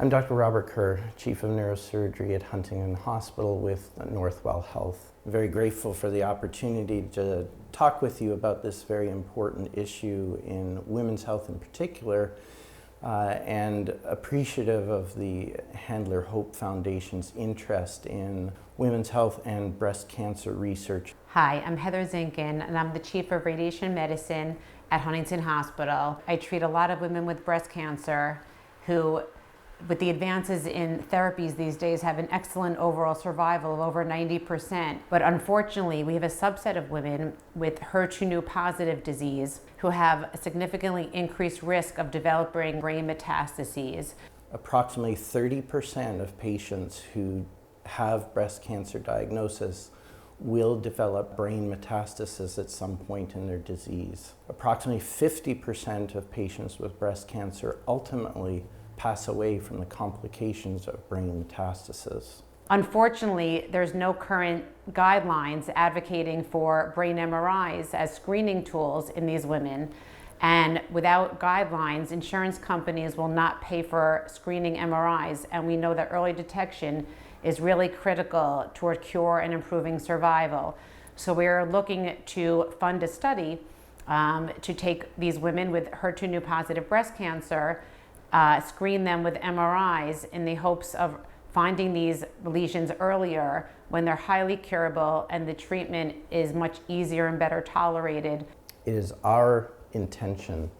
I'm Dr. Robert Kerr, Chief of Neurosurgery at Huntington Hospital with Northwell Health. I'm very grateful for the opportunity to talk with you about this very important issue in women's health in particular, and appreciative of the Handler Hope Foundation's interest in women's health and breast cancer research. Hi, I'm Heather Zinkin, and I'm the Chief of Radiation Medicine at Huntington Hospital. I treat a lot of women with breast cancer who, with the advances in therapies these days, have an excellent overall survival of over 90%. But unfortunately, we have a subset of women with HER2/neu positive disease who have a significantly increased risk of developing brain metastases. Approximately 30% of patients who have breast cancer diagnosis will develop brain metastasis at some point in their disease. Approximately 50% of patients with breast cancer ultimately pass away from the complications of brain metastasis. Unfortunately, there's no current guidelines advocating for brain MRIs as screening tools in these women. And without guidelines, insurance companies will not pay for screening MRIs. And we know that early detection is really critical toward cure and improving survival. So we're looking to fund a study to take these women with HER2/neu positive breast cancer, screen them with MRIs in the hopes of finding these lesions earlier when they're highly curable and the treatment is much easier and better tolerated. It is our intention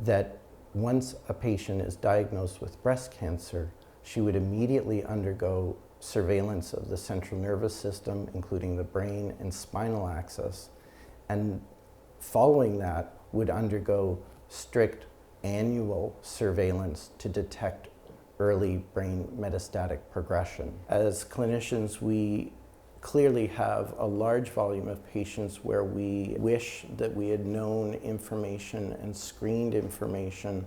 that once a patient is diagnosed with breast cancer, she would immediately undergo surveillance of the central nervous system, including the brain and spinal axis, and following that would undergo strict annual surveillance to detect early brain metastatic progression. As clinicians, we clearly have a large volume of patients where we wish that we had known information and screened information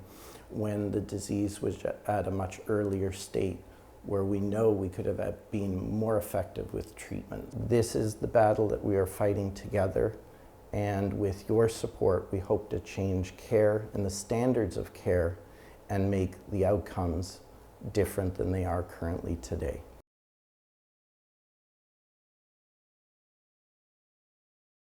when the disease was at a much earlier state, where we know we could have been more effective with treatment. This is the battle that we are fighting together. And with your support, we hope to change care and the standards of care and make the outcomes different than they are currently today.